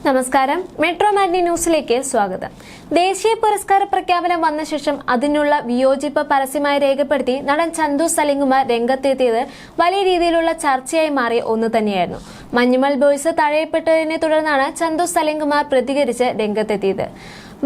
നമസ്കാരം, മെട്രോ മാഗ്നി ന്യൂസിലേക്ക് സ്വാഗതം. ദേശീയ പുരസ്കാര പ്രഖ്യാപനം വന്ന ശേഷം അതിനുള്ള വിയോജിപ്പ് പരസ്യമായി രേഖപ്പെടുത്തി നടൻ ചന്തു സലിംകുമാർ രംഗത്തെത്തിയത് വലിയ രീതിയിലുള്ള ചർച്ചയായി മാറിയ ഒന്ന് തന്നെയായിരുന്നു. മഞ്ഞുമൽ ബോയ്സ് തഴയപ്പെട്ടതിനെ തുടർന്നാണ് ചന്തു സലിംകുമാർ പ്രതികരിച്ച് രംഗത്തെത്തിയത്.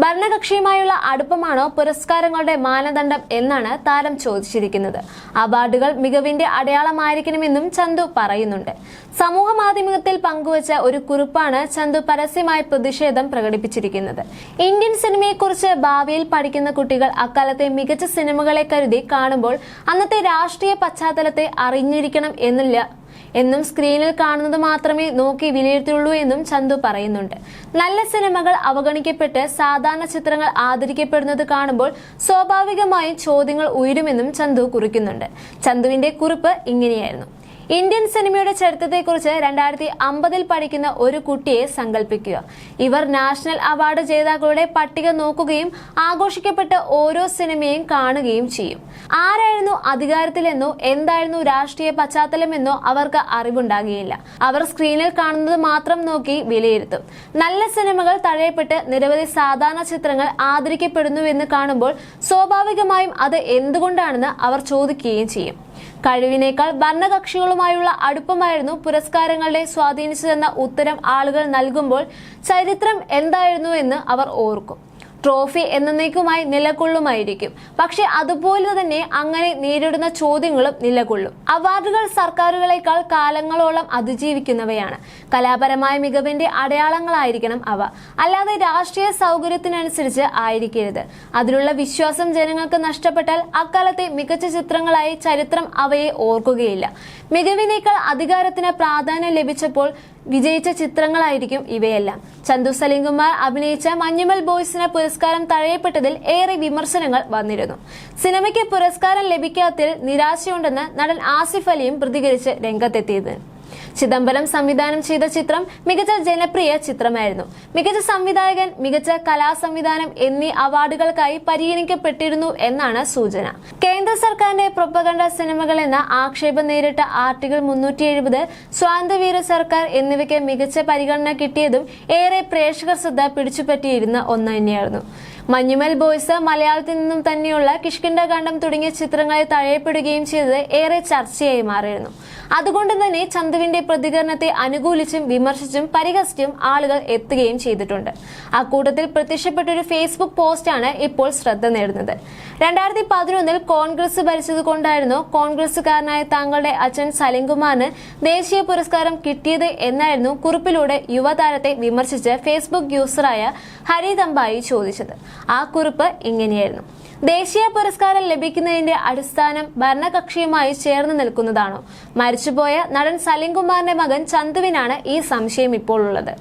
ഭരണകക്ഷിയുമായുള്ള അടുപ്പമാണോ പുരസ്കാരങ്ങളുടെ മാനദണ്ഡം എന്നാണ് താരം ചോദിച്ചിരിക്കുന്നത്. അവാർഡുകൾ മികവിന്റെ അടയാളമായിരിക്കണമെന്നും ചന്തു പറയുന്നുണ്ട്. സമൂഹ മാധ്യമത്തിൽ പങ്കുവച്ച ഒരു കുറിപ്പാണ് ചന്തു പരസ്യമായി പ്രതിഷേധം പ്രകടിപ്പിച്ചിരിക്കുന്നത്. ഇന്ത്യൻ സിനിമയെക്കുറിച്ച് ഭാവിയിൽ പഠിക്കുന്ന കുട്ടികൾ അക്കാലത്തെ മികച്ച സിനിമകളെ കരുതി കാണുമ്പോൾ അന്നത്തെ രാഷ്ട്രീയ പശ്ചാത്തലത്തെ അറിഞ്ഞിരിക്കണം എന്നും സ്ക്രീനിൽ കാണുന്നത് മാത്രമേ നോക്കി വിലയിരുത്തുള്ളൂ എന്നും ചന്തു പറയുന്നുണ്ട്. നല്ല സിനിമകൾ അവഗണിക്കപ്പെട്ട് സാധാരണ ചിത്രങ്ങൾ ആദരിക്കപ്പെടുന്നത് കാണുമ്പോൾ സ്വാഭാവികമായും ചോദ്യങ്ങൾ ഉയരുമെന്നും ചന്തു കുറിക്കുന്നുണ്ട്. ചന്തുവിന്റെ കുറിപ്പ് ഇങ്ങനെയായിരുന്നു: ഇന്ത്യൻ സിനിമയുടെ ചരിത്രത്തെക്കുറിച്ച് 2050 പഠിക്കുന്ന ഒരു കുട്ടിയെ സങ്കല്പിക്കുക. ഇവർ നാഷണൽ അവാർഡ് ജേതാക്കളുടെ പട്ടിക നോക്കുകയും ആഘോഷിക്കപ്പെട്ട ഓരോ സിനിമയും കാണുകയും ചെയ്യും. ആരായിരുന്നു അധികാരത്തിലെന്നോ എന്തായിരുന്നു രാഷ്ട്രീയ പശ്ചാത്തലമെന്നോ അവർക്ക് അറിവുണ്ടാകുകയില്ല. അവർ സ്ക്രീനിൽ കാണുന്നത് മാത്രം നോക്കി വിലയിരുത്തും. നല്ല സിനിമകൾ തഴയപ്പെട്ട് നിരവധി സാധാരണ ചിത്രങ്ങൾ ആദരിക്കപ്പെടുന്നുവെന്ന് കാണുമ്പോൾ സ്വാഭാവികമായും അത് എന്തുകൊണ്ടാണെന്ന് അവർ ചോദിക്കുകയും ചെയ്യും. കഴിവിനേക്കാൾ ഭരണകക്ഷികളുമായുള്ള അടുപ്പമായിരുന്നു പുരസ്കാരങ്ങളെ സ്വാധീനിച്ചതെന്ന ഉത്തരം ആളുകൾ നൽകുമ്പോൾ ചരിത്രം എന്തായിരുന്നു എന്ന് അവർ ഓർക്കും. ട്രോഫി എന്നേക്കുമായി നിലകൊള്ളുമായിരിക്കും. പക്ഷെ അതുപോലെ തന്നെ അങ്ങനെ നേരിടുന്ന ചോദ്യങ്ങളും നിലകൊള്ളും. അവാർഡുകൾ സർക്കാരുകളെക്കാൾ കാലങ്ങളോളം അതിജീവിക്കുന്നവയാണ്. കലാപരമായ മികവിന്റെ അടയാളങ്ങളായിരിക്കണം അവ, അല്ലാതെ രാഷ്ട്രീയ സൗകര്യത്തിനനുസരിച്ച് ആയിരിക്കരുത്. അതിലുള്ള വിശ്വാസം ജനങ്ങൾക്ക് നഷ്ടപ്പെട്ടാൽ അക്കാലത്തെ മികച്ച ചിത്രങ്ങളായി ചരിത്രം അവയെ ഓർക്കുകയില്ല. മികവിനേക്കാൾ അധികാരത്തിന് പ്രാധാന്യം ലഭിച്ചപ്പോൾ വിജയിച്ച ചിത്രങ്ങളായിരിക്കും ഇവയെല്ലാം. ചന്തു സലിംകുമാർ അഭിനയിച്ച മഞ്ഞുമൽ ബോയ്സിന് പുരസ്കാരം തഴയപ്പെട്ടതിൽ ഏറെ വിമർശനങ്ങൾ വന്നിരുന്നു. സിനിമയ്ക്ക് പുരസ്കാരം ലഭിക്കാത്തതിൽ നിരാശയുണ്ടെന്ന് നടൻ ആസിഫ് അലിയും പ്രതികരിച്ച് രംഗത്തെത്തിയത്. ചിദംബരം സംവിധാനം ചെയ്ത ചിത്രം മികച്ച ജനപ്രിയ ചിത്രമായിരുന്നു. മികച്ച സംവിധായകൻ, മികച്ച കലാസംവിധാനം എന്നീ അവാർഡുകൾക്കായി പരിഗണിക്കപ്പെട്ടിരുന്നു എന്നാണ് സൂചന. കേന്ദ്ര സർക്കാരിന്റെ പ്രൊപ്പഗണ്ട സിനിമകൾ എന്ന ആക്ഷേപം നേരിട്ട ആർട്ടിക്കിൾ 370, സ്വാതന്ത്ര്യവീര സർക്കാർ എന്നിവയ്ക്ക് മികച്ച പരിഗണന കിട്ടിയതും ഏറെ പ്രേക്ഷകർ ശ്രദ്ധ പിടിച്ചുപറ്റിയിരുന്ന ഒന്ന് തന്നെയായിരുന്നു. മഞ്ഞുമൽ ബോയ്സ് മലയാളത്തിൽ നിന്നും തന്നെയുള്ള കിഷ്കിന്ധകാണ്ഡം തുടങ്ങിയ ചിത്രങ്ങളെ തഴയപ്പെടുകയും ചെയ്തത് ഏറെ ചർച്ചയായി മാറിയിരുന്നു. അതുകൊണ്ട് തന്നെ ചന്തുവിന്റെ പ്രതികരണത്തെ അനുകൂലിച്ചും വിമർശിച്ചും പരിഹസിച്ചും ആളുകൾ എത്തുകയും ചെയ്തിട്ടുണ്ട്. അക്കൂട്ടത്തിൽ പ്രത്യക്ഷപ്പെട്ട ഒരു ഫേസ്ബുക്ക് പോസ്റ്റാണ് ഇപ്പോൾ ശ്രദ്ധ നേടുന്നത്. 2011 കോൺഗ്രസ് ഭരിച്ചതുകൊണ്ടായിരുന്നു കോൺഗ്രസുകാരനായ താങ്കളുടെ അച്ഛൻ സലിംകുമാറിന് ദേശീയ പുരസ്കാരം കിട്ടിയത് എന്നായിരുന്നു കുറിപ്പിലൂടെ യുവതാരത്തെ വിമർശിച്ച് ഫേസ്ബുക്ക് യൂസറായ ഹരി തമ്പായി ചോദിച്ചത്. ആ കുറിപ്പ് ഇങ്ങനെയായിരുന്നു: ദേശീയ പുരസ്കാരം ലഭിക്കുന്നതിന്റെ അടിസ്ഥാനം ഭരണകക്ഷിയുമായി ചേർന്ന് നിൽക്കുന്നതാണോ? മരിച്ചുപോയ നടൻ സലിംകുമാറിന്റെ മകൻ ചന്തുവിനാണ് ഈ സംശയം ഇപ്പോൾ ഉള്ളത്.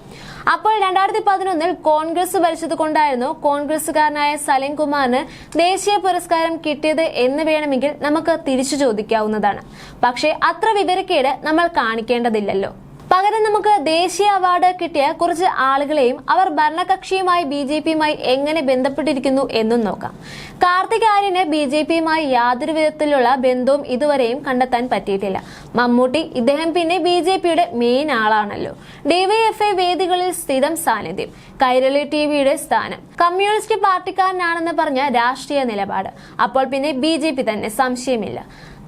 അപ്പോൾ 2011 കോൺഗ്രസ് ഭരിച്ചതുകൊണ്ടായിരുന്നു കോൺഗ്രസുകാരനായ സലിംകുമാറിന് ദേശീയ പുരസ്കാരം കിട്ടിയത് എന്ന് വേണമെങ്കിൽ നമുക്ക് തിരിച്ചു ചോദിക്കാവുന്നതാണ്. പക്ഷേ അത്ര വിവരക്കേട് നമ്മൾ കാണിക്കേണ്ടതില്ലല്ലോ. പകരം നമുക്ക് ദേശീയ അവാർഡ് കിട്ടിയ കുറച്ച് ആളുകളെയും അവർ ഭരണകക്ഷിയുമായി BJPയുമായി എങ്ങനെ ബന്ധപ്പെട്ടിരിക്കുന്നു എന്നും നോക്കാം. കാർത്തിക് ആര്യന് BJPയുമായി യാതൊരു വിധത്തിലുള്ള ബന്ധവും ഇതുവരെയും കണ്ടെത്താൻ പറ്റിയിട്ടില്ല. മമ്മൂട്ടി, ഇദ്ദേഹം പിന്നെ BJPയുടെ മെയിൻ ആളാണല്ലോ. DYFI വേദികളിൽ സ്ഥിരം സാന്നിധ്യം, കൈരളി TVയുടെ സ്ഥാനം, കമ്മ്യൂണിസ്റ്റ് പാർട്ടിക്കാരനാണെന്ന് പറഞ്ഞ രാഷ്ട്രീയ നിലപാട്. അപ്പോൾ പിന്നെ BJP തന്നെ, സംശയമില്ല.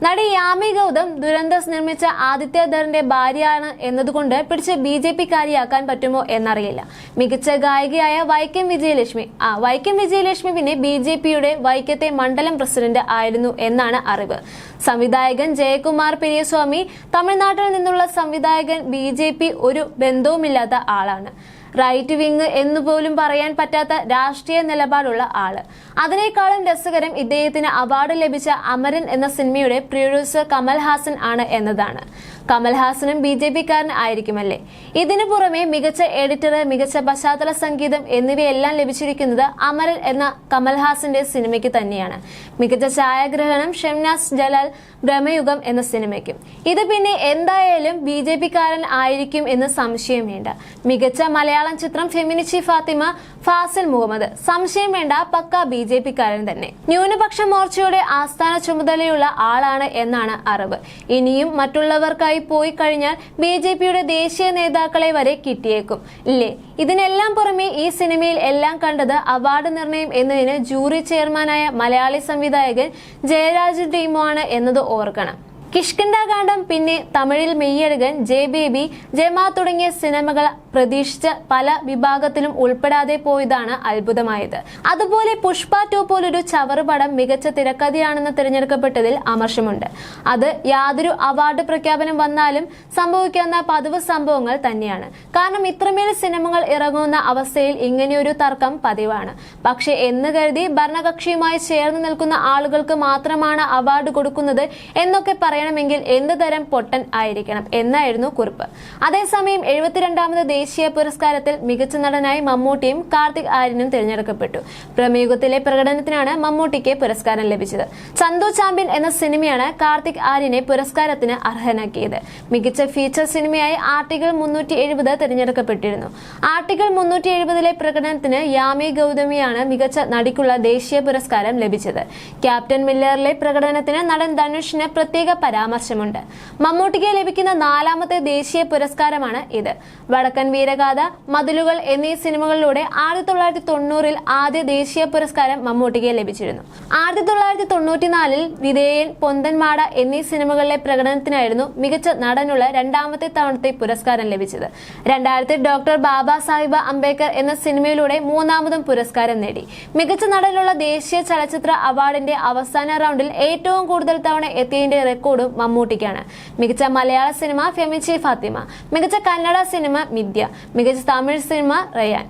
നടി യാമി ഗൗതം ദുരന്തസ് നിർമ്മിച്ച ആദിത്യധറിന്റെ ഭാര്യയാണ് എന്നതുകൊണ്ട് പിടിച്ച് BJPക്കാരിയാക്കാൻ പറ്റുമോ എന്നറിയില്ല. മികച്ച ഗായികയായ വൈക്കം വിജയലക്ഷ്മി പിന്നെ BJPയുടെ വൈക്കത്തെ മണ്ഡലം പ്രസിഡന്റ് ആയിരുന്നു എന്നാണ് അറിവ്. സംവിധായകൻ ജയകുമാർ പെരിയസ്വാമി, തമിഴ്നാട്ടിൽ നിന്നുള്ള സംവിധായകൻ, BJP ഒരു ബന്ധവുമില്ലാത്ത ആളാണ്. റൈറ്റ് വിങ് എന്നുപോലും പറയാൻ പറ്റാത്ത രാഷ്ട്രീയ നിലപാടുള്ള ആള്. അതിനേക്കാളും രസകരം ഇദ്ദേഹത്തിന് അവാർഡ് ലഭിച്ച അമരൻ എന്ന സിനിമയുടെ പ്രൊഡ്യൂസർ കമൽഹാസൻ ആണ് എന്നതാണ്. കമൽഹാസനും BJPക്കാരൻ ആയിരിക്കുമല്ലേ? ഇതിനു പുറമെ മികച്ച എഡിറ്റർ, മികച്ച പശ്ചാത്തല സംഗീതം എന്നിവയെല്ലാം ലഭിച്ചിരിക്കുന്നത് അമരൻ എന്ന കമൽഹാസന്റെ സിനിമയ്ക്ക് തന്നെയാണ്. മികച്ച ഛായാഗ്രഹണം ഷംനാസ് ജലാൽ ബ്രഹ്മയുഗം എന്ന സിനിമയ്ക്കും. ഇത് പിന്നെ എന്തായാലും BJPക്കാരൻ ആയിരിക്കും എന്ന് സംശയം വേണ്ട. മികച്ച മലയാളം ചിത്രം ഫെമിനിച്ചി ഫാത്തിമ, ഫാസിൽ മുഹമ്മദ്, സംശയം വേണ്ട, പക്ക BJPക്കാരൻ തന്നെ. ന്യൂനപക്ഷ മോർച്ചയുടെ ആസ്ഥാന ചുമതലയുള്ള ആളാണ് എന്നാണ് അറിവ്. ഇനിയും മറ്റുള്ളവർക്കായി സിനിമയുമായി പോയി കഴിഞ്ഞാൽ BJPയുടെ ദേശീയ നേതാക്കളെ വരെ കിട്ടിയേക്കും ഇല്ലേ? ഇതിനെല്ലാം പുറമെ ഈ സിനിമയിൽ എല്ലാം കണ്ടത് അവാർഡ് നിർണയം എന്നതിന് ജൂറി ചെയർമാനായ മലയാളി സംവിധായകൻ ജയരാജ് ടീമാണ് എന്നത് ഓർക്കണം. കിഷ്കിന്ധാകാന്ഡം, പിന്നെ തമിഴിൽ മെയ്യഴകൻ, ബേബി, ജമാ തുടങ്ങിയ സിനിമകൾ പ്രതീക്ഷിച്ച പല വിഭാഗത്തിലും ഉൾപ്പെടാതെ പോയതാണ് അത്ഭുതമായത്. അതുപോലെ പുഷ്പ 2 പോലൊരു ചവറ് പടം മികച്ച തിരക്കഥയാണെന്ന് തിരഞ്ഞെടുക്കപ്പെട്ടതിൽ അമർഷമുണ്ട്. അത് യാതൊരു അവാർഡ് പ്രഖ്യാപനം വന്നാലും സംഭവിക്കുന്ന പതിവ് സംഭവങ്ങൾ തന്നെയാണ്. കാരണം ഇത്രമേൽ സിനിമകൾ ഇറങ്ങുന്ന അവസ്ഥയിൽ ഇങ്ങനെയൊരു തർക്കം പതിവാണ്. പക്ഷെ എന്ന് കരുതി ഭരണകക്ഷിയുമായി ചേർന്ന് നിൽക്കുന്ന ആളുകൾക്ക് മാത്രമാണ് അവാർഡ് കൊടുക്കുന്നത് എന്നൊക്കെ പറയണമെങ്കിൽ എന്ത് തരം പൊട്ടൻ ആയിരിക്കണം എന്നായിരുന്നു കുറിപ്പ്. അതേസമയം 72ാമത് ദേശീയ പുരസ്കാരത്തിൽ മികച്ച നടനായി മമ്മൂട്ടിയും കാർത്തിക് ആര്യനും തിരഞ്ഞെടുക്കപ്പെട്ടു. പ്രമേയുഗത്തിലെ പ്രകടനത്തിനാണ് മമ്മൂട്ടിക്ക് പുരസ്കാരം ലഭിച്ചത്. ചന്തു ചാമ്പ്യൻ എന്ന സിനിമയാണ് കാർത്തിക് ആര്യനെ പുരസ്കാരത്തിന് അർഹനാക്കിയത്. മികച്ച ഫീച്ചർ സിനിമയായി ആർട്ടിക്കിൾ 370 തിരഞ്ഞെടുക്കപ്പെട്ടിരുന്നു. ആർട്ടിക്കിൾ 370ലെ പ്രകടനത്തിന് യാമി ഗൗതമിയാണ് മികച്ച നടിക്കുള്ള ദേശീയ പുരസ്കാരം ലഭിച്ചത്. ക്യാപ്റ്റൻ മില്ലറിലെ പ്രകടനത്തിന് നടൻ ധനുഷിന് പ്രത്യേക പരാമർശമുണ്ട്. മമ്മൂട്ടിക്ക് ലഭിക്കുന്ന 4ാമത്തെ ദേശീയ പുരസ്കാരമാണ് ഇത്. വടക്കൻ വീരഗാഥ, മതിലുകൾ എന്നീ സിനിമകളിലൂടെ 1990-ൽ ആദ്യ ദേശീയ പുരസ്കാരം മമ്മൂട്ടിക്ക് ലഭിച്ചിരുന്നു. 1994-ൽ വിധേയൻ, പൊന്തൻമാട എന്നീ സിനിമകളിലെ പ്രകടനത്തിനായിരുന്നു മികച്ച നടനുള്ള 2ാമത്തെ തവണത്തെ പുരസ്കാരം ലഭിച്ചത്. 2000-ൽ ഡോക്ടർ ബാബാ സാഹിബ് അംബേദ്കർ എന്ന സിനിമയിലൂടെ 3ാമതും പുരസ്കാരം നേടി. മികച്ച നടനുള്ള ദേശീയ ചലച്ചിത്ര അവാർഡിന്റെ അവസാന റൗണ്ടിൽ ഏറ്റവും കൂടുതൽ തവണ എത്തിയതിന്റെ റെക്കോർഡും മമ്മൂട്ടിക്കാണ്. മികച്ച മലയാള സിനിമ ഫെമിച്ചി ഫാത്തിമ, മികച്ച കന്നഡ സിനിമ മിഥ്യ, മികച്ച തമിഴ് സിനിമ റയാൻ.